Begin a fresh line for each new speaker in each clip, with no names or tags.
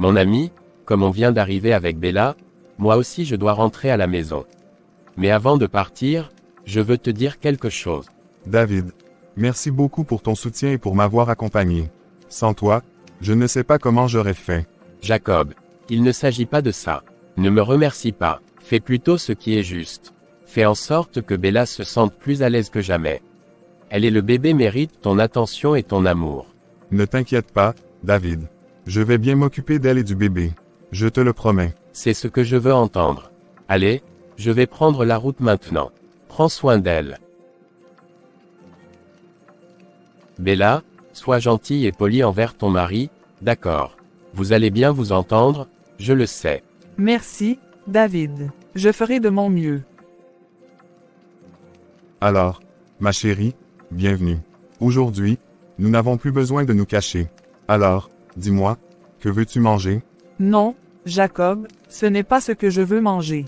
Mon ami, comme on vient d'arriver avec Bella, moi aussi je dois rentrer à la maison. Mais avant de partir, je veux te dire quelque chose.
David, merci beaucoup pour ton soutien et pour m'avoir accompagné. Sans toi, je ne sais pas comment j'aurais fait.
Jacob, il ne s'agit pas de ça. Ne me remercie pas, fais plutôt ce qui est juste. Fais en sorte que Bella se sente plus à l'aise que jamais. Elle et le bébé méritent ton attention et ton amour.
Ne t'inquiète pas, David. Je vais bien m'occuper d'elle et du bébé. Je te le promets.
C'est ce que je veux entendre. Allez, je vais prendre la route maintenant. Prends soin d'elle. Bella, sois gentille et polie envers ton mari, d'accord. Vous allez bien vous entendre, je le sais.
Merci, David. Je ferai de mon mieux.
Alors, ma chérie, bienvenue. Aujourd'hui, nous n'avons plus besoin de nous cacher. Alors, dis-moi, que veux-tu manger?
Non, Jacob, ce n'est pas ce que je veux manger.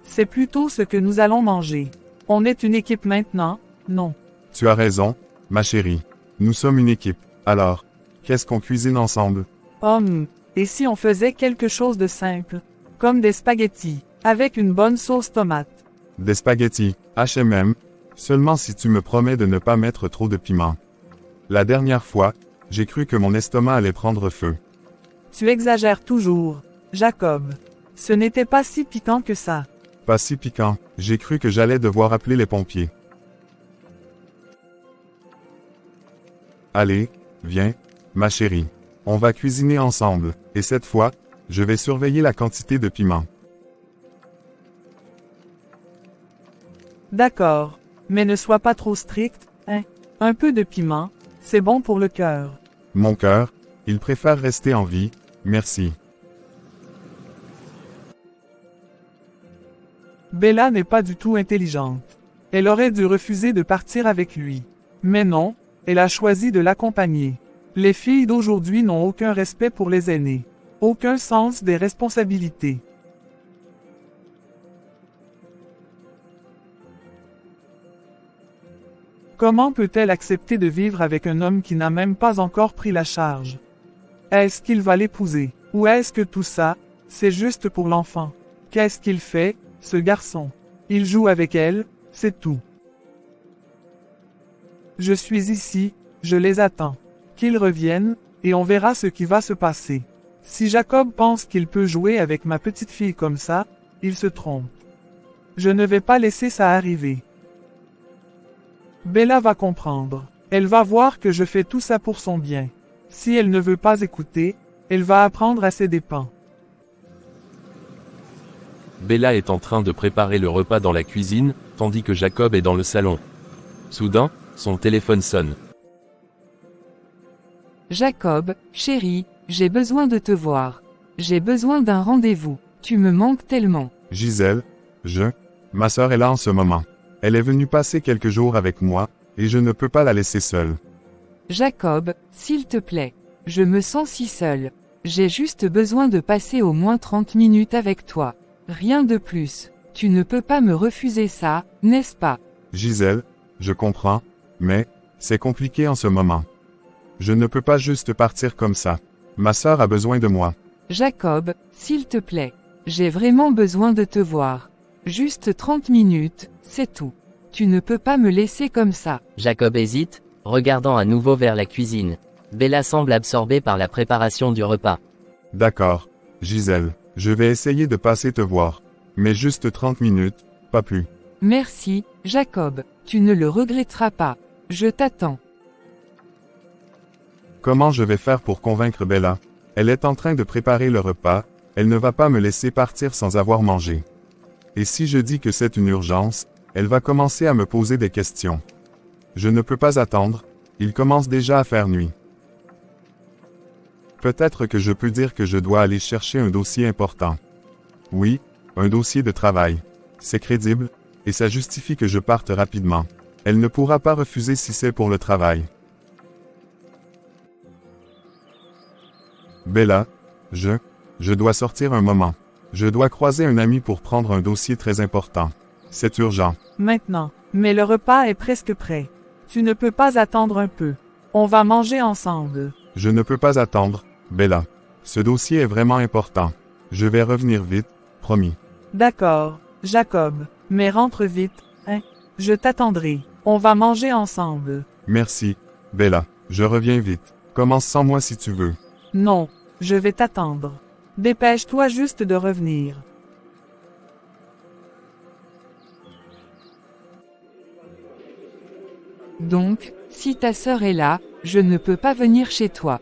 C'est plutôt ce que nous allons manger. On est une équipe maintenant, non?
Tu as raison, ma chérie. Nous sommes une équipe. Alors, qu'est-ce qu'on cuisine ensemble?
Et si on faisait quelque chose de simple, comme des spaghettis, avec une bonne sauce tomate?
Des spaghettis, H&M, seulement si tu me promets de ne pas mettre trop de piment. La dernière fois, j'ai cru que mon estomac allait prendre feu.
Tu exagères toujours, Jacob. Ce n'était pas si piquant que ça.
Pas si piquant, j'ai cru que j'allais devoir appeler les pompiers. Allez, viens, ma chérie. On va cuisiner ensemble, et cette fois, je vais surveiller la quantité de piment.
D'accord, mais ne sois pas trop strict, hein? Un peu de piment, c'est bon pour le cœur.
Mon cœur, il préfère rester en vie, merci.
Bella n'est pas du tout intelligente. Elle aurait dû refuser de partir avec lui. Mais non, elle a choisi de l'accompagner. Les filles d'aujourd'hui n'ont aucun respect pour les aînés. Aucun sens des responsabilités. Comment peut-elle accepter de vivre avec un homme qui n'a même pas encore pris la charge? Est-ce qu'il va l'épouser? Ou est-ce que tout ça, c'est juste pour l'enfant? Qu'est-ce qu'il fait, ce garçon? Il joue avec elle, c'est tout. Je suis ici, je les attends. Qu'ils reviennent, et on verra ce qui va se passer. Si Jacob pense qu'il peut jouer avec ma petite fille comme ça, il se trompe. Je ne vais pas laisser ça arriver. Bella va comprendre. Elle va voir que je fais tout ça pour son bien. Si elle ne veut pas écouter, elle va apprendre à ses dépens.
Bella est en train de préparer le repas dans la cuisine, tandis que Jacob est dans le salon. Soudain, son téléphone sonne.
Jacob, chérie, j'ai besoin de te voir. J'ai besoin d'un rendez-vous. Tu me manques tellement.
Gisèle, ma sœur est là en ce moment. Elle est venue passer quelques jours avec moi, et je ne peux pas la laisser seule.
Jacob, s'il te plaît. Je me sens si seule. J'ai juste besoin de passer au moins 30 minutes avec toi. Rien de plus. Tu ne peux pas me refuser ça, n'est-ce pas?
Gisèle, je comprends, mais, c'est compliqué en ce moment. Je ne peux pas juste partir comme ça. Ma sœur a besoin de moi.
Jacob, s'il te plaît. J'ai vraiment besoin de te voir. Juste 30 minutes, c'est tout. Tu ne peux pas me laisser comme ça.
Jacob hésite, regardant à nouveau vers la cuisine. Bella semble absorbée par la préparation du repas.
D'accord, Gisèle, je vais essayer de passer te voir. Mais juste 30 minutes, pas plus.
Merci, Jacob. Tu ne le regretteras pas. Je t'attends.
Comment je vais faire pour convaincre Bella? Elle est en train de préparer le repas, elle ne va pas me laisser partir sans avoir mangé. Et si je dis que c'est une urgence, elle va commencer à me poser des questions. Je ne peux pas attendre, il commence déjà à faire nuit. Peut-être que je peux dire que je dois aller chercher un dossier important. Oui, un dossier de travail. C'est crédible, et ça justifie que je parte rapidement. Elle ne pourra pas refuser si c'est pour le travail. Bella, je dois sortir un moment. Je dois croiser un ami pour prendre un dossier très important. C'est urgent.
Maintenant. Mais le repas est presque prêt. Tu ne peux pas attendre un peu. On va manger ensemble.
Je ne peux pas attendre, Bella. Ce dossier est vraiment important. Je vais revenir vite, promis.
D'accord, Jacob, mais rentre vite, hein? Je t'attendrai. On va manger ensemble.
Merci, Bella. Je reviens vite. Commence sans moi si tu veux.
Non, je vais t'attendre. Dépêche-toi juste de revenir.
Donc, si ta sœur est là, je ne peux pas venir chez toi.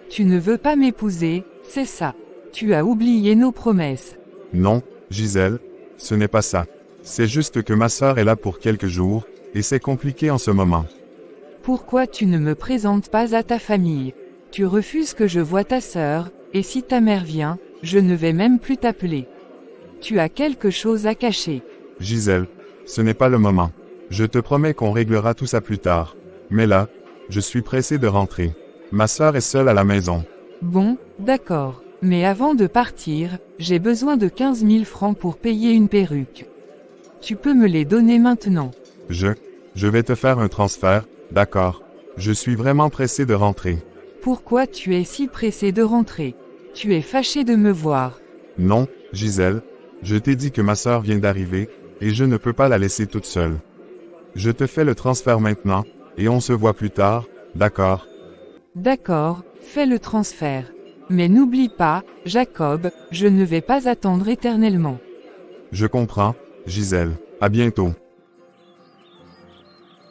Tu ne veux pas m'épouser, c'est ça. Tu as oublié nos promesses.
Non, Gisèle, ce n'est pas ça. C'est juste que ma sœur est là pour quelques jours, et c'est compliqué en ce moment.
Pourquoi tu ne me présentes pas à ta famille? Tu refuses que je voie ta sœur, et si ta mère vient, je ne vais même plus t'appeler. Tu as quelque chose à cacher.
Gisèle, ce n'est pas le moment. Je te promets qu'on réglera tout ça plus tard. Mais là, je suis pressé de rentrer. Ma sœur est seule à la maison.
Bon, d'accord. Mais avant de partir, j'ai besoin de 15 000 francs pour payer une perruque. Tu peux me les donner maintenant.
Je vais te faire un transfert, d'accord. Je suis vraiment pressé de rentrer.
Pourquoi tu es si pressé de rentrer? Tu es fâché de me voir.
Non, Gisèle, je t'ai dit que ma sœur vient d'arriver, et je ne peux pas la laisser toute seule. Je te fais le transfert maintenant, et on se voit plus tard, d'accord?
D'accord, fais le transfert. Mais n'oublie pas, Jacob, je ne vais pas attendre éternellement.
Je comprends, Gisèle. À bientôt.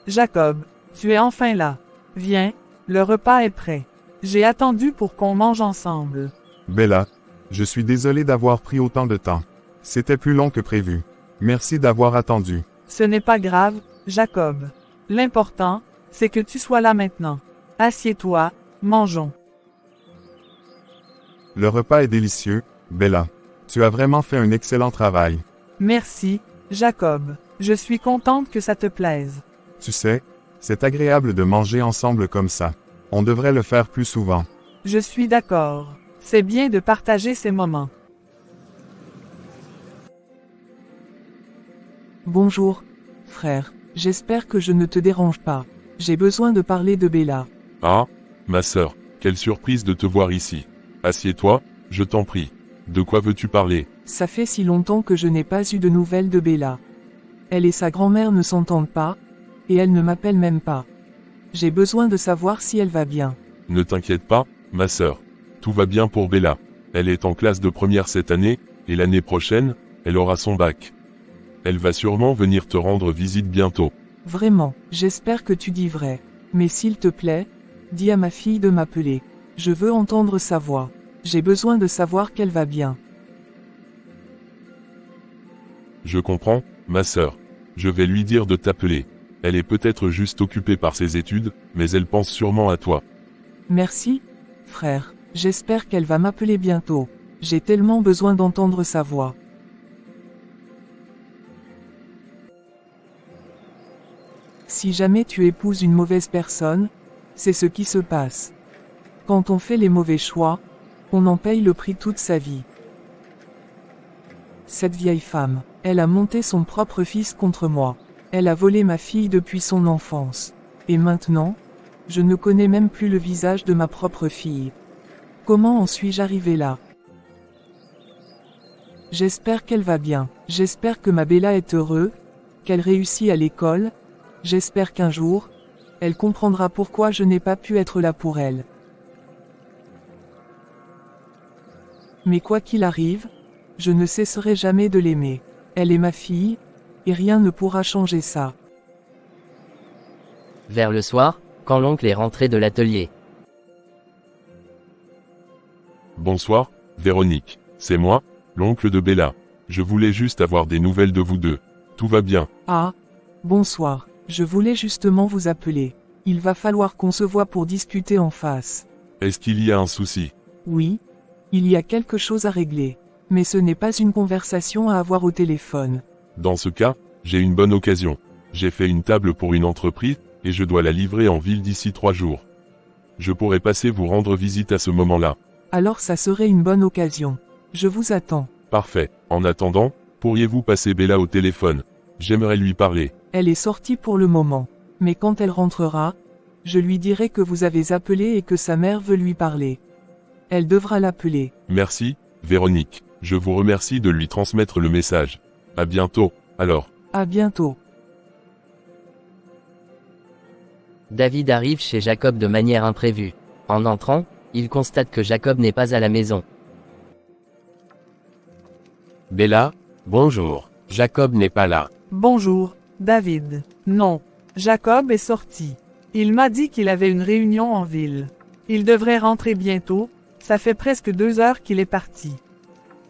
Jacob, tu es enfin là. Viens, le repas est prêt. J'ai attendu pour qu'on mange ensemble.
Bella, je suis désolé d'avoir pris autant de temps. C'était plus long que prévu. Merci d'avoir attendu.
Ce n'est pas grave, Jacob. L'important, c'est que tu sois là maintenant. Assieds-toi, mangeons.
Le repas est délicieux, Bella. Tu as vraiment fait un excellent travail.
Merci, Jacob. Je suis contente que ça te plaise.
Tu sais, c'est agréable de manger ensemble comme ça. On devrait le faire plus souvent.
Je suis d'accord. C'est bien de partager ces moments.
Bonjour, frère. J'espère que je ne te dérange pas. J'ai besoin de parler de Bella.
Ah, ma sœur, quelle surprise de te voir ici. Assieds-toi, je t'en prie. De quoi veux-tu parler?
Ça fait si longtemps que je n'ai pas eu de nouvelles de Bella. Elle et sa grand-mère ne s'entendent pas, et elle ne m'appelle même pas. J'ai besoin de savoir si elle va bien.
Ne t'inquiète pas, ma sœur. Tout va bien pour Bella. Elle est en classe de première cette année, et l'année prochaine, elle aura son bac. Elle va sûrement venir te rendre visite bientôt.
Vraiment, j'espère que tu dis vrai. Mais s'il te plaît, dis à ma fille de m'appeler. Je veux entendre sa voix. J'ai besoin de savoir qu'elle va bien.
Je comprends, ma sœur. Je vais lui dire de t'appeler. Elle est peut-être juste occupée par ses études, mais elle pense sûrement à toi.
Merci, frère. J'espère qu'elle va m'appeler bientôt. J'ai tellement besoin d'entendre sa voix. Si jamais tu épouses une mauvaise personne, c'est ce qui se passe. Quand on fait les mauvais choix, on en paye le prix toute sa vie. Cette vieille femme, elle a monté son propre fils contre moi. Elle a volé ma fille depuis son enfance. Et maintenant, je ne connais même plus le visage de ma propre fille. Comment en suis-je arrivé là? J'espère qu'elle va bien. J'espère que ma Bella est heureuse, qu'elle réussit à l'école. J'espère qu'un jour, elle comprendra pourquoi je n'ai pas pu être là pour elle. Mais quoi qu'il arrive, je ne cesserai jamais de l'aimer. Elle est ma fille, et rien ne pourra changer ça.
Vers le soir, quand l'oncle est rentré de l'atelier.
Bonsoir, Véronique. C'est moi, l'oncle de Bella. Je voulais juste avoir des nouvelles de vous deux. Tout va bien.
Ah, bonsoir. Je voulais justement vous appeler. Il va falloir qu'on se voie pour discuter en face.
Est-ce qu'il y a un souci?
Oui, il y a quelque chose à régler. Mais ce n'est pas une conversation à avoir au téléphone.
Dans ce cas, j'ai une bonne occasion. J'ai fait une table pour une entreprise, et je dois la livrer en ville d'ici 3 jours. Je pourrais passer vous rendre visite à ce moment-là.
Alors ça serait une bonne occasion. Je vous attends.
Parfait. En attendant, pourriez-vous passer Bella au téléphone? J'aimerais lui parler.
Elle est sortie pour le moment. Mais quand elle rentrera, je lui dirai que vous avez appelé et que sa mère veut lui parler. Elle devra l'appeler.
Merci, Véronique. Je vous remercie de lui transmettre le message. À bientôt, alors.
À bientôt.
David arrive chez Jacob de manière imprévue. En entrant, il constate que Jacob n'est pas à la maison.
Bella, bonjour. Jacob n'est pas là.
Bonjour, David. Non, Jacob est sorti. Il m'a dit qu'il avait une réunion en ville. Il devrait rentrer bientôt, ça fait presque 2 heures qu'il est parti.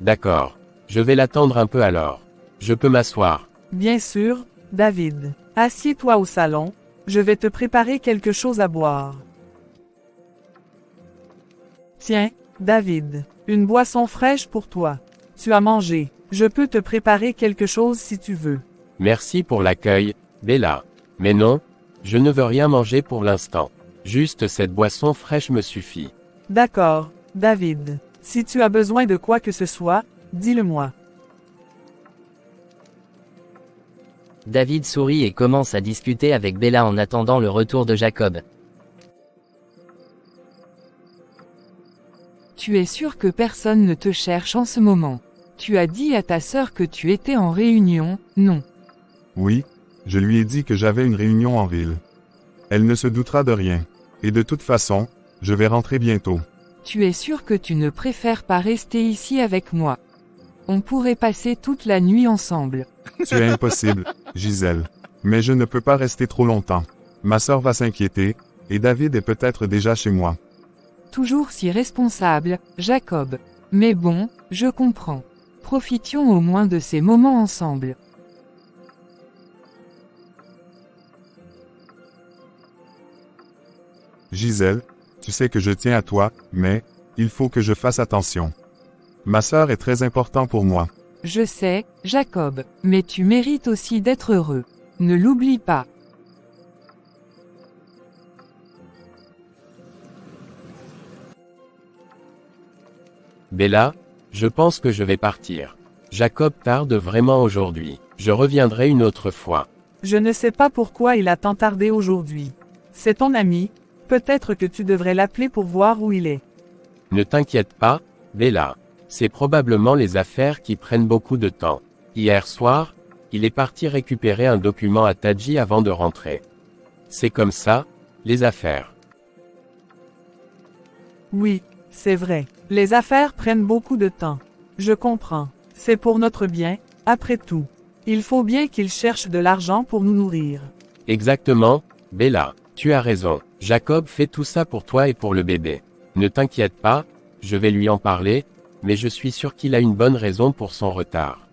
D'accord. Je vais l'attendre un peu alors. Je peux m'asseoir.
Bien sûr, David. Assieds-toi au salon, je vais te préparer quelque chose à boire. Tiens, David, une boisson fraîche pour toi. Tu as mangé. Je peux te préparer quelque chose si tu veux.
Merci pour l'accueil, Bella. Mais non, je ne veux rien manger pour l'instant. Juste cette boisson fraîche me suffit.
D'accord, David. Si tu as besoin de quoi que ce soit, dis-le-moi.
David sourit et commence à discuter avec Bella en attendant le retour de Jacob.
Tu es sûr que personne ne te cherche en ce moment. Tu as dit à ta sœur que tu étais en réunion, non?
Oui, je lui ai dit que j'avais une réunion en ville. Elle ne se doutera de rien. Et de toute façon, je vais rentrer bientôt.
Tu es sûr que tu ne préfères pas rester ici avec moi? On pourrait passer toute la nuit ensemble.
Tu es impossible, Gisèle. Mais je ne peux pas rester trop longtemps. Ma sœur va s'inquiéter, et David est peut-être déjà chez moi.
Toujours si responsable, Jacob. Mais bon, je comprends. Profitions au moins de ces moments ensemble.
Gisèle, tu sais que je tiens à toi, mais, il faut que je fasse attention. Ma sœur est très importante pour moi.
Je sais, Jacob, mais tu mérites aussi d'être heureux. Ne l'oublie pas.
Bella, je pense que je vais partir. Jacob tarde vraiment aujourd'hui. Je reviendrai une autre fois.
Je ne sais pas pourquoi il a tant tardé aujourd'hui. C'est ton ami, peut-être que tu devrais l'appeler pour voir où il est.
Ne t'inquiète pas, Bella. C'est probablement les affaires qui prennent beaucoup de temps. Hier soir, il est parti récupérer un document à Tadji avant de rentrer. C'est comme ça, les affaires.
Oui, c'est vrai. Les affaires prennent beaucoup de temps. Je comprends. C'est pour notre bien, après tout. Il faut bien qu'il cherche de l'argent pour nous nourrir.
Exactement, Bella. Tu as raison. Jacob fait tout ça pour toi et pour le bébé. Ne t'inquiète pas, je vais lui en parler, mais je suis sûr qu'il a une bonne raison pour son retard.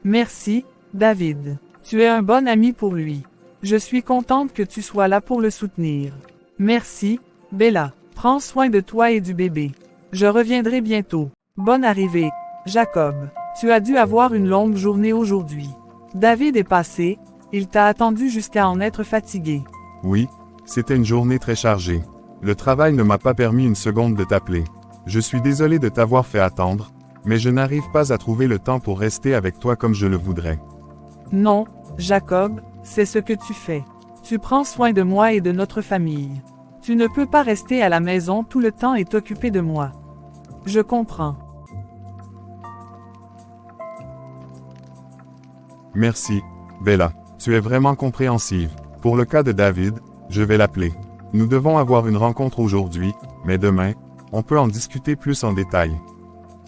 Merci, David. Tu es un bon ami pour lui. Je suis contente que tu sois là pour le soutenir. Merci, Bella. Prends soin de toi et du bébé. Je reviendrai bientôt. Bonne arrivée, Jacob. Tu as dû avoir une longue journée aujourd'hui. David est passé, il t'a attendu jusqu'à en être fatigué.
Oui, c'était une journée très chargée. Le travail ne m'a pas permis une seconde de t'appeler. Je suis désolé de t'avoir fait attendre, mais je n'arrive pas à trouver le temps pour rester avec toi comme je le voudrais.
Non, Jacob, c'est ce que tu fais. Tu prends soin de moi et de notre famille. Tu ne peux pas rester à la maison tout le temps et t'occuper de moi. Je comprends.
Merci, Bella. Tu es vraiment compréhensive. Pour le cas de David, je vais l'appeler. Nous devons avoir une rencontre aujourd'hui, mais demain, on peut en discuter plus en détail.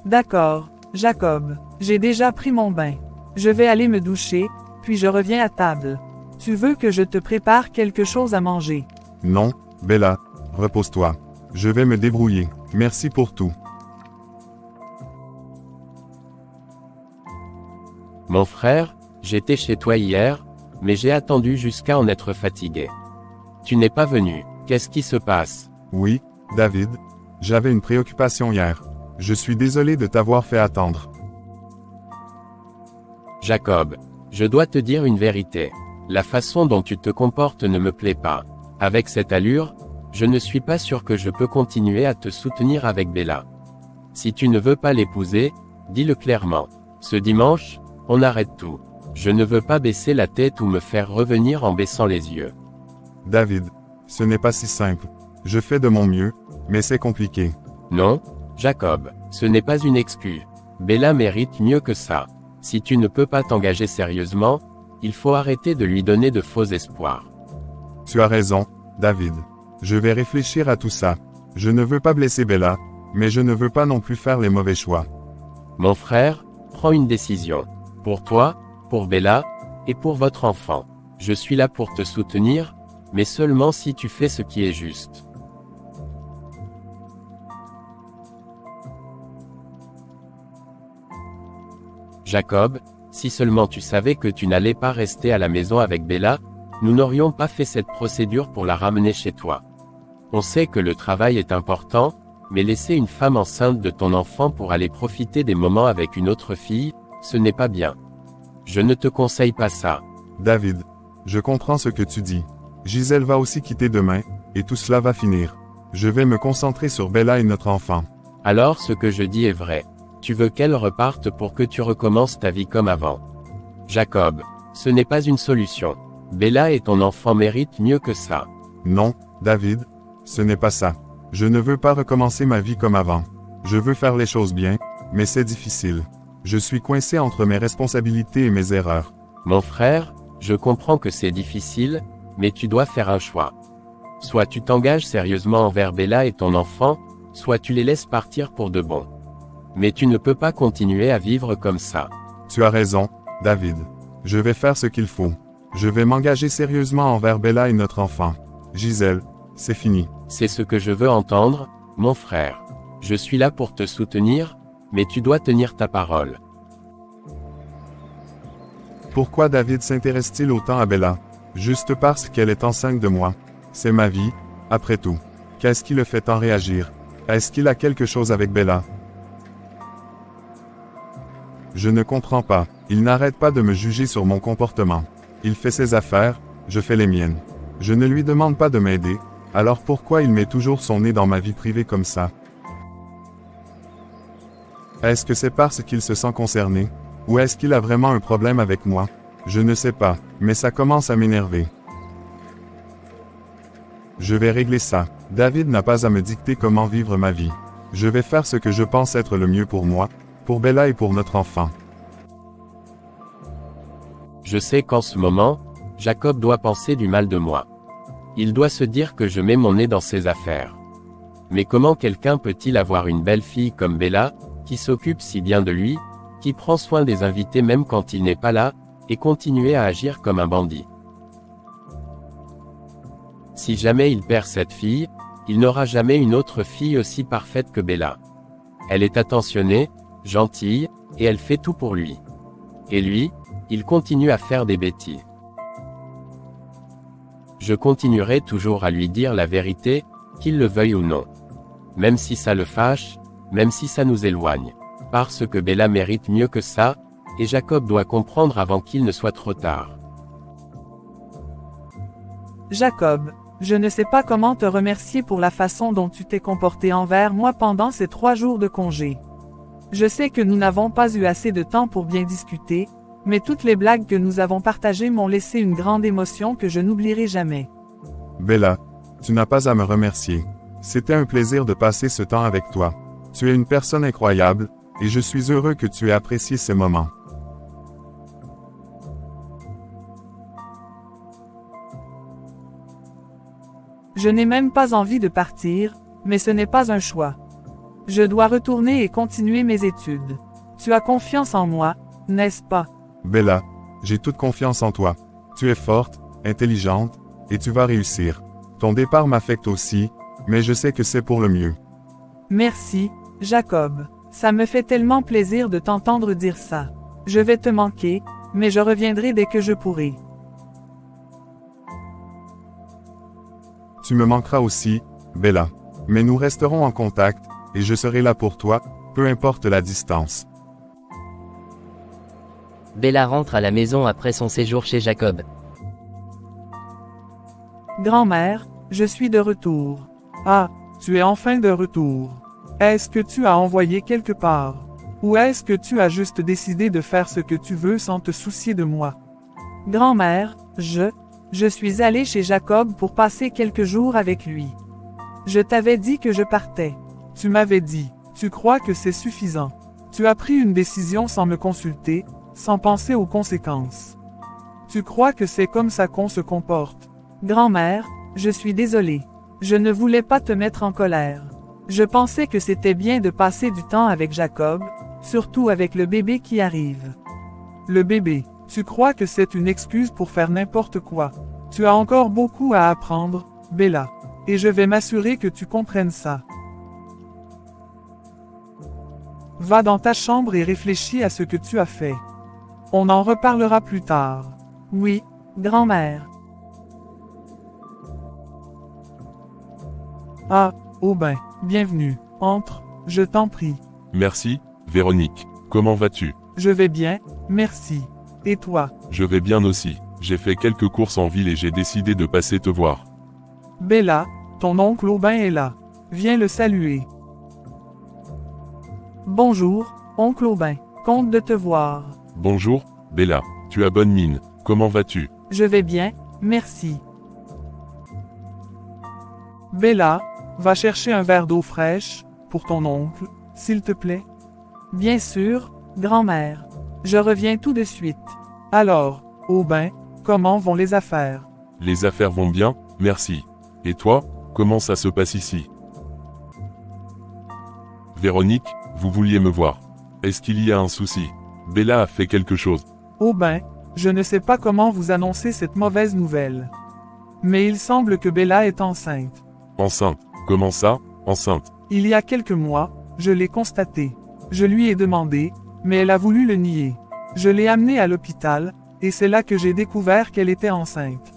D'accord, Jacob. J'ai déjà pris mon bain. Je vais aller me doucher, puis je reviens à table. Tu veux que je te prépare quelque chose à manger?
Non, Bella, repose-toi. Je vais me débrouiller. Merci pour tout.
Mon frère, j'étais chez toi hier, mais j'ai attendu jusqu'à en être fatigué. Tu n'es pas venu. Qu'est-ce qui se passe?
Oui, David. J'avais une préoccupation hier. Je suis désolé de t'avoir fait attendre.
Jacob, je dois te dire une vérité. La façon dont tu te comportes ne me plaît pas. Avec cette allure, je ne suis pas sûr que je peux continuer à te soutenir avec Bella. Si tu ne veux pas l'épouser, dis-le clairement. Ce dimanche, on arrête tout. Je ne veux pas baisser la tête ou me faire revenir en baissant les yeux.
David, ce n'est pas si simple. Je fais de mon mieux, mais c'est compliqué.
Non, Jacob, ce n'est pas une excuse. Bella mérite mieux que ça. Si tu ne peux pas t'engager sérieusement, il faut arrêter de lui donner de faux espoirs.
Tu as raison, David. Je vais réfléchir à tout ça. Je ne veux pas blesser Bella, mais je ne veux pas non plus faire les mauvais choix.
Mon frère, prends une décision. Pour toi, pour Bella, et pour votre enfant. Je suis là pour te soutenir, mais seulement si tu fais ce qui est juste. Jacob, si seulement tu savais que tu n'allais pas rester à la maison avec Bella, nous n'aurions pas fait cette procédure pour la ramener chez toi. On sait que le travail est important, mais laisser une femme enceinte de ton enfant pour aller profiter des moments avec une autre fille, ce n'est pas bien. Je ne te conseille pas ça.
David, je comprends ce que tu dis. Gisèle va aussi quitter demain, et tout cela va finir. Je vais me concentrer sur Bella et notre enfant.
Alors ce que je dis est vrai. Tu veux qu'elle reparte pour que tu recommences ta vie comme avant. Jacob, ce n'est pas une solution. Bella et ton enfant méritent mieux que ça.
Non, David, ce n'est pas ça. Je ne veux pas recommencer ma vie comme avant. Je veux faire les choses bien, mais c'est difficile. Je suis coincé entre mes responsabilités et mes erreurs.
Mon frère, je comprends que c'est difficile, mais tu dois faire un choix. Soit tu t'engages sérieusement envers Bella et ton enfant, soit tu les laisses partir pour de bon. Mais tu ne peux pas continuer à vivre comme ça.
Tu as raison, David. Je vais faire ce qu'il faut. Je vais m'engager sérieusement envers Bella et notre enfant. Gisèle, c'est fini.
C'est ce que je veux entendre, mon frère. Je suis là pour te soutenir, mais tu dois tenir ta parole.
Pourquoi David s'intéresse-t-il autant à Bella? Juste parce qu'elle est enceinte de moi. C'est ma vie, après tout. Qu'est-ce qui le fait tant réagir? Est-ce qu'il a quelque chose avec Bella? Je ne comprends pas. Il n'arrête pas de me juger sur mon comportement. Il fait ses affaires, je fais les miennes. Je ne lui demande pas de m'aider, alors pourquoi il met toujours son nez dans ma vie privée comme ça? Est-ce que c'est parce qu'il se sent concerné? Ou est-ce qu'il a vraiment un problème avec moi? Je ne sais pas, mais ça commence à m'énerver. Je vais régler ça. David n'a pas à me dicter comment vivre ma vie. Je vais faire ce que je pense être le mieux pour moi, pour Bella et pour notre enfant.
Je sais qu'en ce moment, Jacob doit penser du mal de moi. Il doit se dire que je mets mon nez dans ses affaires. Mais comment quelqu'un peut-il avoir une belle fille comme Bella, qui s'occupe si bien de lui, qui prend soin des invités même quand il n'est pas là, et continuer à agir comme un bandit? Si jamais il perd cette fille, il n'aura jamais une autre fille aussi parfaite que Bella. Elle est attentionnée, gentille, et elle fait tout pour lui. Et lui, il continue à faire des bêtises. Je continuerai toujours à lui dire la vérité, qu'il le veuille ou non. Même si ça le fâche, même si ça nous éloigne. Parce que Bella mérite mieux que ça, et Jacob doit comprendre avant qu'il ne soit trop tard.
Jacob, je ne sais pas comment te remercier pour la façon dont tu t'es comporté envers moi pendant ces 3 jours de congé. Je sais que nous n'avons pas eu assez de temps pour bien discuter, mais toutes les blagues que nous avons partagées m'ont laissé une grande émotion que je n'oublierai jamais.
Bella, tu n'as pas à me remercier. C'était un plaisir de passer ce temps avec toi. Tu es une personne incroyable, et je suis heureux que tu aies apprécié ces moments.
Je n'ai même pas envie de partir, mais ce n'est pas un choix. Je dois retourner et continuer mes études. Tu as confiance en moi, n'est-ce pas?
Bella, j'ai toute confiance en toi. Tu es forte, intelligente, et tu vas réussir. Ton départ m'affecte aussi, mais je sais que c'est pour le mieux.
Merci, Jacob. Ça me fait tellement plaisir de t'entendre dire ça. Je vais te manquer, mais je reviendrai dès que je pourrai.
Tu me manqueras aussi, Bella. Mais nous resterons en contact, et je serai là pour toi, peu importe la distance.
Bella rentre à la maison après son séjour chez Jacob.
Grand-mère, je suis de retour. Ah, tu es enfin de retour. Est-ce que tu as envoyé quelque part? Ou est-ce que tu as juste décidé de faire ce que tu veux sans te soucier de moi? Grand-mère, je suis allée chez Jacob pour passer quelques jours avec lui. Je t'avais dit que je partais. Tu m'avais dit, Tu crois que c'est suffisant. Tu as pris une décision sans me consulter, sans penser aux conséquences. Tu crois que c'est comme ça qu'on se comporte.
Grand-mère, je suis désolée. Je ne voulais pas te mettre en colère. Je pensais que c'était bien de passer du temps avec Jacob, surtout avec le bébé qui arrive.
Le bébé, tu crois que c'est une excuse pour faire n'importe quoi. Tu as encore beaucoup à apprendre, Bella. Et je vais m'assurer que tu comprennes ça. Va dans ta chambre et réfléchis à ce que tu as fait. On en reparlera plus tard.
Oui, grand-mère.
Ah, Aubin, bienvenue. Entre, je t'en prie.
Merci, Véronique. Comment vas-tu?
Je vais bien, merci. Et toi?
Je vais bien aussi. J'ai fait quelques courses en ville et j'ai décidé de passer te voir.
Bella, ton oncle Aubin est là. Viens le saluer.
Bonjour, oncle Aubin. Content de te voir.
Bonjour, Bella. Tu as bonne mine. Comment vas-tu?
Je vais bien, merci.
Bella, va chercher un verre d'eau fraîche, pour ton oncle, s'il te plaît.
Bien sûr, grand-mère. Je reviens tout de suite.
Alors, Aubin, comment vont les affaires?
Les affaires vont bien, merci. Et toi, comment ça se passe ici? Véronique, vous vouliez me voir. Est-ce qu'il y a un souci? Bella a fait quelque chose.
Aubin, je ne sais pas comment vous annoncer cette mauvaise nouvelle. Mais il semble que Bella est enceinte.
Enceinte? Comment ça, enceinte?
Il y a quelques mois, je l'ai constaté. Je lui ai demandé, mais elle a voulu le nier. Je l'ai amenée à l'hôpital, et c'est là que j'ai découvert qu'elle était enceinte.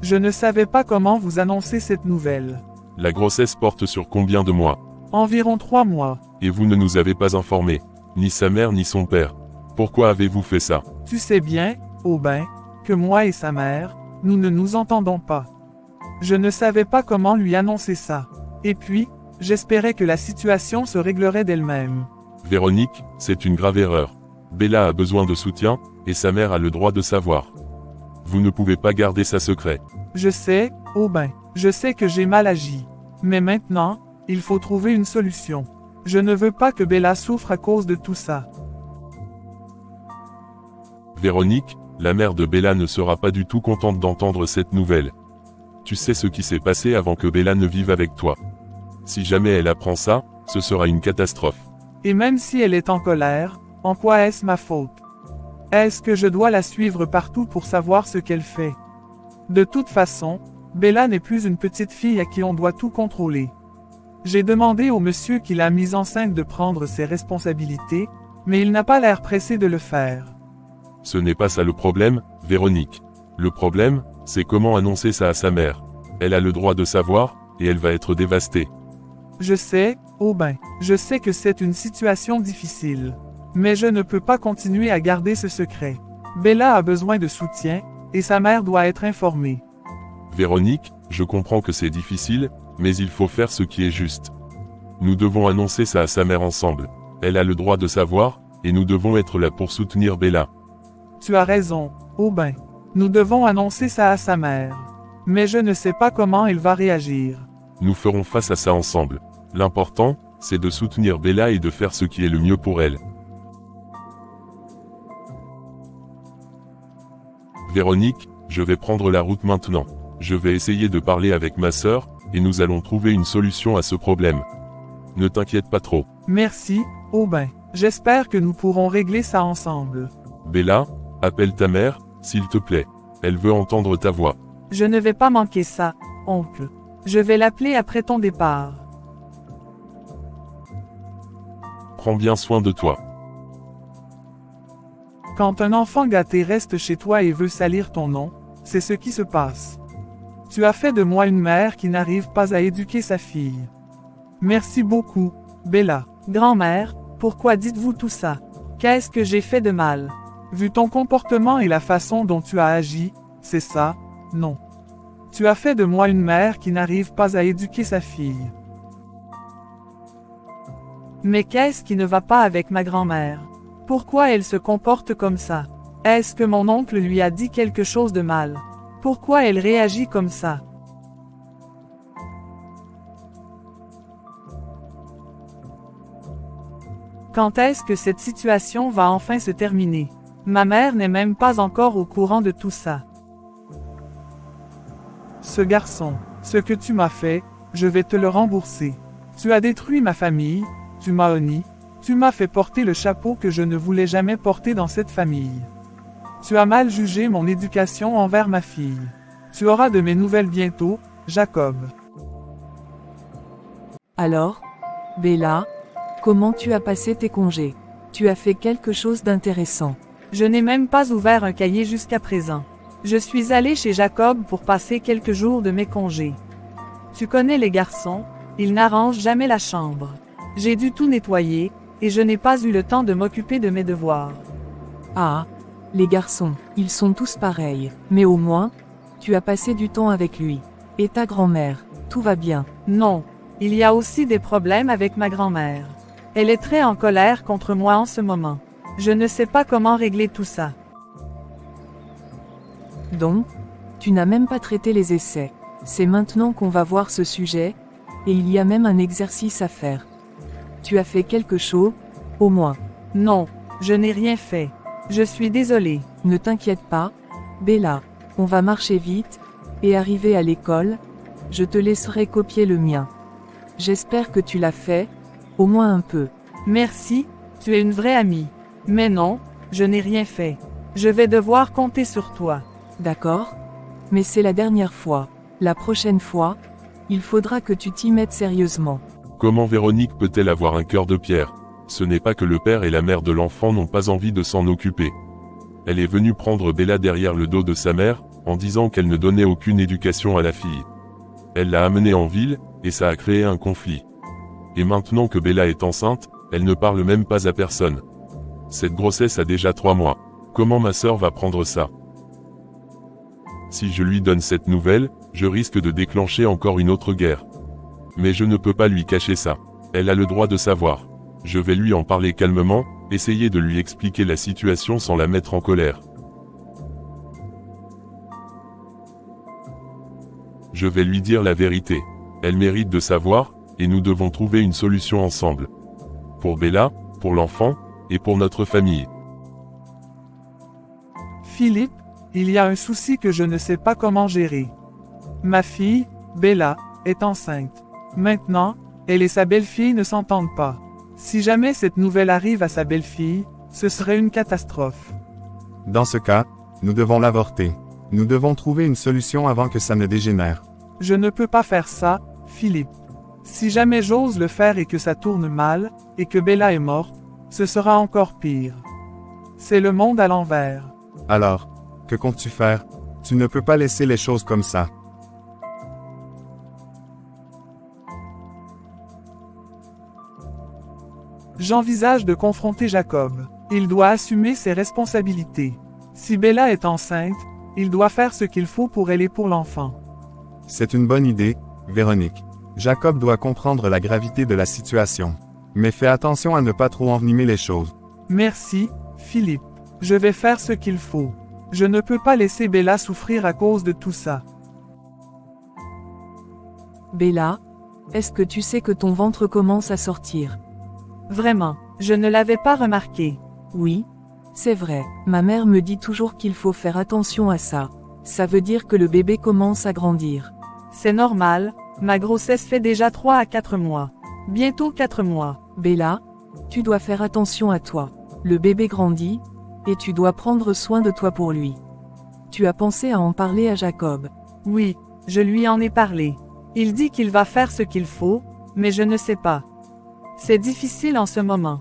Je ne savais pas comment vous annoncer cette nouvelle.
La grossesse porte sur combien de mois?
Environ 3 mois.
Et vous ne nous avez pas informés. Ni sa mère ni son père. Pourquoi avez-vous fait ça?
Tu sais bien, Aubin, que moi et sa mère, nous ne nous entendons pas. Je ne savais pas comment lui annoncer ça. Et puis, j'espérais que la situation se réglerait d'elle-même.
Véronique, c'est une grave erreur. Bella a besoin de soutien, et sa mère a le droit de savoir. Vous ne pouvez pas garder ça secret.
Je sais, Aubin, je sais que j'ai mal agi. Mais maintenant, il faut trouver une solution. Je ne veux pas que Bella souffre à cause de tout ça.
Véronique, la mère de Bella ne sera pas du tout contente d'entendre cette nouvelle. Tu sais ce qui s'est passé avant que Bella ne vive avec toi. Si jamais elle apprend ça, ce sera une catastrophe.
Et même si elle est en colère, en quoi est-ce ma faute? Est-ce que je dois la suivre partout pour savoir ce qu'elle fait? De toute façon, Bella n'est plus une petite fille à qui on doit tout contrôler. J'ai demandé au monsieur qui l'a mise enceinte de prendre ses responsabilités, mais il n'a pas l'air pressé de le faire.
Ce n'est pas ça le problème, Véronique. Le problème, c'est comment annoncer ça à sa mère. Elle a le droit de savoir, et elle va être dévastée.
Je sais, Aubin, je sais que c'est une situation difficile. Mais je ne peux pas continuer à garder ce secret. Bella a besoin de soutien, et sa mère doit être informée.
Véronique, je comprends que c'est difficile, mais il faut faire ce qui est juste. Nous devons annoncer ça à sa mère ensemble. Elle a le droit de savoir, et nous devons être là pour soutenir Bella.
Tu as raison, Aubin. Nous devons annoncer ça à sa mère. Mais je ne sais pas comment elle va réagir.
Nous ferons face à ça ensemble. L'important, c'est de soutenir Bella et de faire ce qui est le mieux pour elle. Véronique, je vais prendre la route maintenant. Je vais essayer de parler avec ma sœur, et nous allons trouver une solution à ce problème. Ne t'inquiète pas trop.
Merci, Aubin. J'espère que nous pourrons régler ça ensemble.
Bella, appelle ta mère, s'il te plaît. Elle veut entendre ta voix.
Je ne vais pas manquer ça, oncle. Je vais l'appeler après ton départ.
Prends bien soin de toi.
Quand un enfant gâté reste chez toi et veut salir ton nom, c'est ce qui se passe. Tu as fait de moi une mère qui n'arrive pas à éduquer sa fille. Merci beaucoup, Bella.
Grand-mère, pourquoi dites-vous tout ça? Qu'est-ce que j'ai fait de mal?
Vu ton comportement et la façon dont tu as agi, c'est ça, non. Tu as fait de moi une mère qui n'arrive pas à éduquer sa fille.
Mais qu'est-ce qui ne va pas avec ma grand-mère? Pourquoi elle se comporte comme ça? Est-ce que mon oncle lui a dit quelque chose de mal? Pourquoi elle réagit comme ça? Quand est-ce que cette situation va enfin se terminer? Ma mère n'est même pas encore au courant de tout ça.
Ce garçon, ce que tu m'as fait, je vais te le rembourser. Tu as détruit ma famille, tu m'as honni, tu m'as fait porter le chapeau que je ne voulais jamais porter dans cette famille. Tu as mal jugé mon éducation envers ma fille. Tu auras de mes nouvelles bientôt, Jacob.
Alors, Bella, comment tu as passé tes congés? Tu as fait quelque chose d'intéressant.
Je n'ai même pas ouvert un cahier jusqu'à présent. Je suis allée chez Jacob pour passer quelques jours de mes congés. Tu connais les garçons, ils n'arrangent jamais la chambre. J'ai dû tout nettoyer, et je n'ai pas eu le temps de m'occuper de mes devoirs.
Ah, les garçons, ils sont tous pareils, mais au moins, tu as passé du temps avec lui. Et ta grand-mère, tout va bien.
Non, il y a aussi des problèmes avec ma grand-mère. Elle est très en colère contre moi en ce moment. Je ne sais pas comment régler tout ça.
Donc, tu n'as même pas traité les essais. C'est maintenant qu'on va voir ce sujet, et il y a même un exercice à faire. Tu as fait quelque chose, au moins.
Non, je n'ai rien fait. Je suis désolée.
Ne t'inquiète pas, Bella, on va marcher vite, et arriver à l'école, je te laisserai copier le mien. J'espère que tu l'as fait, au moins un peu.
Merci, tu es une vraie amie. Mais non, je n'ai rien fait. Je vais devoir compter sur toi.
D'accord? Mais c'est la dernière fois. La prochaine fois, il faudra que tu t'y mettes sérieusement.
Comment Véronique peut-elle avoir un cœur de pierre? Ce n'est pas que le père et la mère de l'enfant n'ont pas envie de s'en occuper. Elle est venue prendre Bella derrière le dos de sa mère, en disant qu'elle ne donnait aucune éducation à la fille. Elle l'a amenée en ville, et ça a créé un conflit. Et maintenant que Bella est enceinte, elle ne parle même pas à personne. Cette grossesse a déjà 3 mois. Comment ma sœur va prendre ça? Si je lui donne cette nouvelle, je risque de déclencher encore une autre guerre. Mais je ne peux pas lui cacher ça. Elle a le droit de savoir. Je vais lui en parler calmement, essayer de lui expliquer la situation sans la mettre en colère. Je vais lui dire la vérité. Elle mérite de savoir, et nous devons trouver une solution ensemble. Pour Bella, pour l'enfant, et pour notre famille.
Philippe, il y a un souci que je ne sais pas comment gérer. Ma fille, Bella, est enceinte. Maintenant, elle et sa belle-fille ne s'entendent pas. Si jamais cette nouvelle arrive à sa belle-fille, ce serait une catastrophe.
Dans ce cas, nous devons l'avorter. Nous devons trouver une solution avant que ça ne dégénère.
Je ne peux pas faire ça, Philippe. Si jamais j'ose le faire et que ça tourne mal, et que Bella est morte, ce sera encore pire. C'est le monde à l'envers.
Alors, que comptes-tu faire? Tu ne peux pas laisser les choses comme ça.
J'envisage de confronter Jacob. Il doit assumer ses responsabilités. Si Bella est enceinte, il doit faire ce qu'il faut pour elle et pour l'enfant.
C'est une bonne idée, Véronique. Jacob doit comprendre la gravité de la situation. Mais fais attention à ne pas trop envenimer les choses.
Merci, Philippe. Je vais faire ce qu'il faut. Je ne peux pas laisser Bella souffrir à cause de tout ça.
Bella, est-ce que tu sais que ton ventre commence à sortir?
Vraiment, je ne l'avais pas remarqué.
Oui, c'est vrai. Ma mère me dit toujours qu'il faut faire attention à ça. Ça veut dire que le bébé commence à grandir.
C'est normal, ma grossesse fait déjà 3 à 4 mois. Bientôt 4 mois.
Bella, tu dois faire attention à toi. Le bébé grandit, et tu dois prendre soin de toi pour lui. Tu as pensé à en parler à Jacob?
Oui, je lui en ai parlé. Il dit qu'il va faire ce qu'il faut, mais je ne sais pas. C'est difficile en ce moment.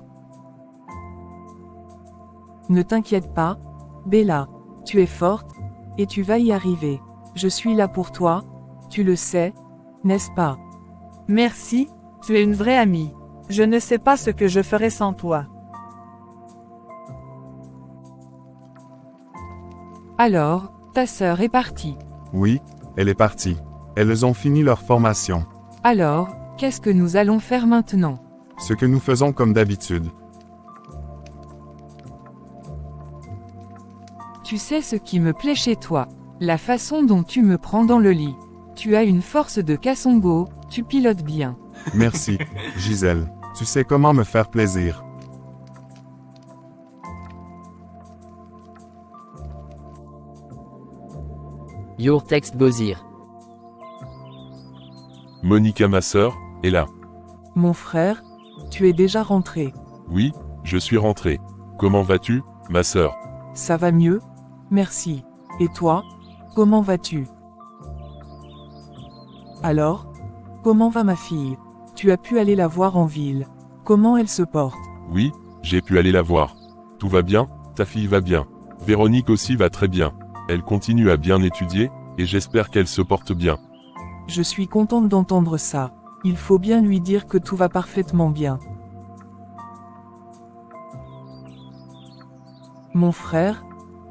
Ne t'inquiète pas, Bella, tu es forte, et tu vas y arriver. Je suis là pour toi, tu le sais, n'est-ce pas?
Merci, tu es une vraie amie. Je ne sais pas ce que je ferais sans toi.
Alors, ta sœur est partie.
Oui, elle est partie. Elles ont fini leur formation.
Alors, qu'est-ce que nous allons faire maintenant?
Ce que nous faisons comme d'habitude.
Tu sais ce qui me plaît chez toi? La façon dont tu me prends dans le lit. Tu as une force de Kassongo, tu pilotes bien.
Merci, Gisèle. Tu sais comment me faire plaisir.
Your text Gozir.
Monica ma sœur, est là.
Mon frère, tu es déjà rentré.
Oui, je suis rentré. Comment vas-tu, ma sœur?
Ça va mieux? Merci. Et toi? Comment vas-tu? Alors? Comment va ma fille? Tu as pu aller la voir en ville. Comment elle se porte?
Oui, j'ai pu aller la voir. Tout va bien, ta fille va bien. Véronique aussi va très bien. Elle continue à bien étudier, et j'espère qu'elle se porte bien.
Je suis contente d'entendre ça. Il faut bien lui dire que tout va parfaitement bien. Mon frère,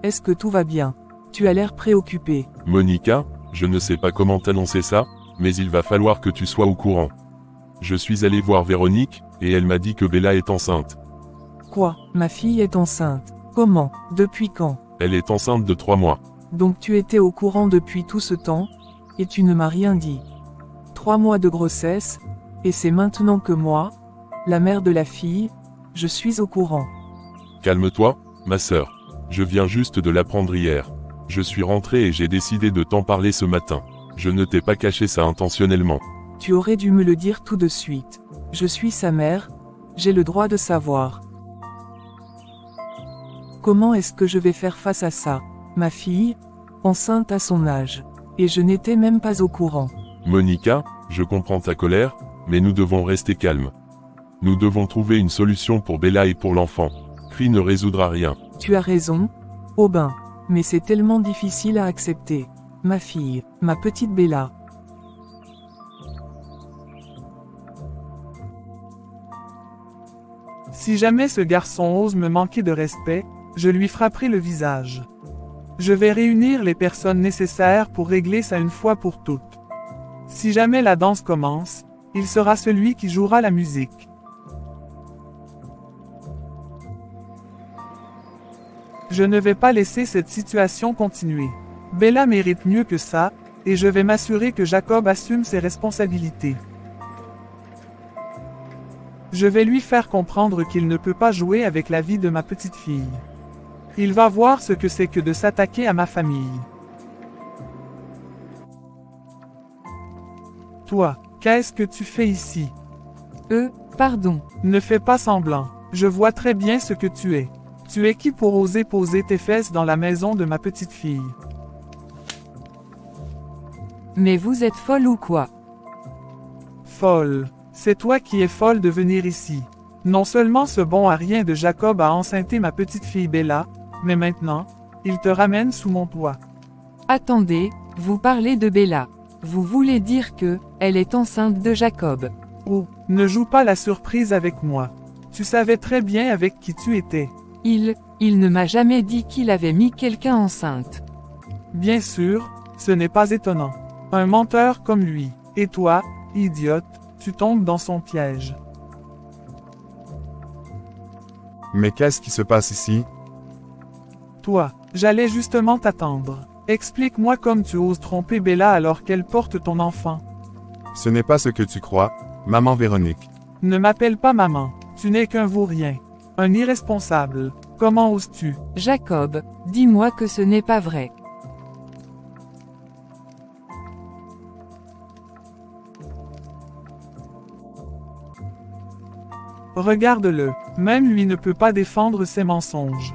est-ce que tout va bien? Tu as l'air préoccupé.
Monica, je ne sais pas comment t'annoncer ça, mais il va falloir que tu sois au courant. Je suis allé voir Véronique, et elle m'a dit que Bella est enceinte.
Quoi? Ma fille est enceinte? Comment? Depuis quand?
Elle est enceinte de 3 mois.
Donc tu étais au courant depuis tout ce temps, et tu ne m'as rien dit. 3 mois de grossesse, et c'est maintenant que moi, la mère de la fille, je suis au courant.
Calme-toi, ma sœur. Je viens juste de l'apprendre hier. Je suis rentré et j'ai décidé de t'en parler ce matin. Je ne t'ai pas caché ça intentionnellement.
Tu aurais dû me le dire tout de suite. Je suis sa mère, j'ai le droit de savoir. Comment est-ce que je vais faire face à ça? Ma fille, enceinte à son âge. Et je n'étais même pas au courant.
Monica, je comprends ta colère, mais nous devons rester calmes. Nous devons trouver une solution pour Bella et pour l'enfant. Cri ne résoudra rien.
Tu as raison, Aubin. Mais c'est tellement difficile à accepter. Ma fille, ma petite Bella.
Si jamais ce garçon ose me manquer de respect, je lui frapperai le visage. Je vais réunir les personnes nécessaires pour régler ça une fois pour toutes. Si jamais la danse commence, il sera celui qui jouera la musique. Je ne vais pas laisser cette situation continuer. Bella mérite mieux que ça, et je vais m'assurer que Jacob assume ses responsabilités. Je vais lui faire comprendre qu'il ne peut pas jouer avec la vie de ma petite fille. Il va voir ce que c'est que de s'attaquer à ma famille. Toi, qu'est-ce que tu fais ici?
Pardon.
Ne fais pas semblant. Je vois très bien ce que tu es. Tu es qui pour oser poser tes fesses dans la maison de ma petite fille?
Mais vous êtes folle ou quoi?
Folle. C'est toi qui es folle de venir ici. Non seulement ce bon à rien de Jacob a enceinté ma petite fille Bella, mais maintenant, il te ramène sous mon toit.
Attendez, vous parlez de Bella. Vous voulez dire que, elle est enceinte de Jacob.
Oh, ne joue pas la surprise avec moi. Tu savais très bien avec qui tu étais.
Il ne m'a jamais dit qu'il avait mis quelqu'un enceinte.
Bien sûr, ce n'est pas étonnant. Un menteur comme lui. Et toi, idiote, tu tombes dans son piège.
Mais qu'est-ce qui se passe ici?
Toi, j'allais justement t'attendre. Explique-moi comme tu oses tromper Bella alors qu'elle porte ton enfant.
Ce n'est pas ce que tu crois, maman Véronique.
Ne m'appelle pas maman, tu n'es qu'un vaurien. Un irresponsable. Comment oses-tu?
Jacob, dis-moi que ce n'est pas vrai.
Regarde-le, même lui ne peut pas défendre ses mensonges.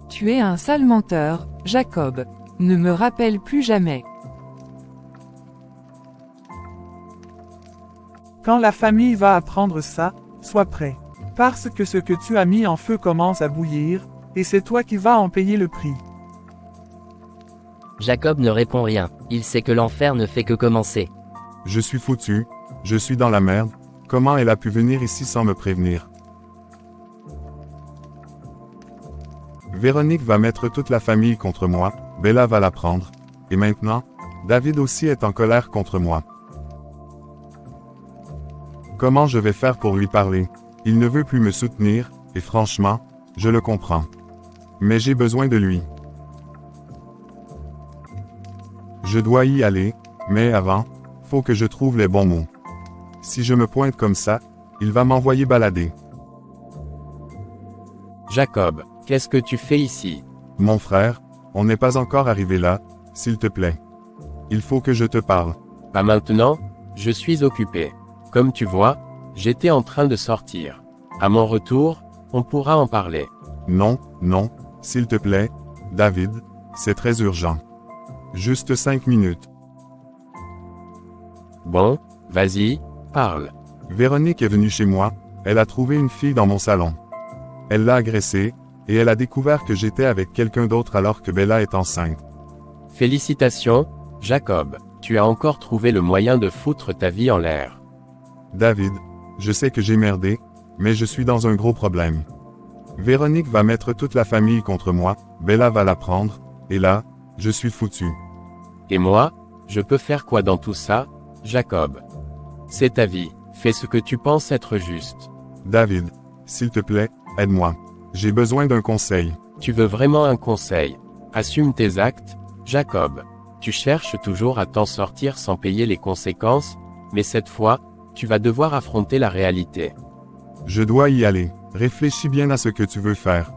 Tu es un sale menteur, Jacob. Ne me rappelle plus jamais.
Quand la famille va apprendre ça, sois prêt. Parce que ce que tu as mis en feu commence à bouillir, et c'est toi qui vas en payer le prix.
Jacob ne répond rien. Il sait que l'enfer ne fait que commencer.
Je suis foutu, je suis dans la merde. Comment elle a pu venir ici sans me prévenir? Véronique va mettre toute la famille contre moi, Bella va la prendre. Et maintenant, David aussi est en colère contre moi. Comment je vais faire pour lui parler? Il ne veut plus me soutenir, et franchement, je le comprends. Mais j'ai besoin de lui. Je dois y aller, mais avant, faut que je trouve les bons mots. Si je me pointe comme ça, il va m'envoyer balader.
Jacob, qu'est-ce que tu fais ici?
Mon frère, On n'est pas encore arrivé là, s'il te plaît. Il faut que je te parle.
Pas maintenant, je suis occupé. Comme tu vois, j'étais en train de sortir. À mon retour, on pourra en parler.
Non, non, s'il te plaît, David, c'est très urgent. Juste 5 minutes.
Bon, vas-y, parle.
Véronique est venue chez moi, elle a trouvé une fille dans mon salon. Elle l'a agressée, et elle a découvert que j'étais avec quelqu'un d'autre alors que Bella est enceinte.
Félicitations, Jacob. Tu as encore trouvé le moyen de foutre ta vie en l'air.
David, je sais que j'ai merdé, mais je suis dans un gros problème. Véronique va mettre toute la famille contre moi, Bella va la prendre, et là, je suis foutu.
Et moi, je peux faire quoi dans tout ça, Jacob? C'est ta vie, fais ce que tu penses être juste.
David, s'il te plaît, aide-moi. J'ai besoin d'un conseil.
Tu veux vraiment un conseil? Assume tes actes, Jacob. Tu cherches toujours à t'en sortir sans payer les conséquences, mais cette fois, tu vas devoir affronter la réalité.
Je dois y aller. Réfléchis bien à ce que tu veux faire.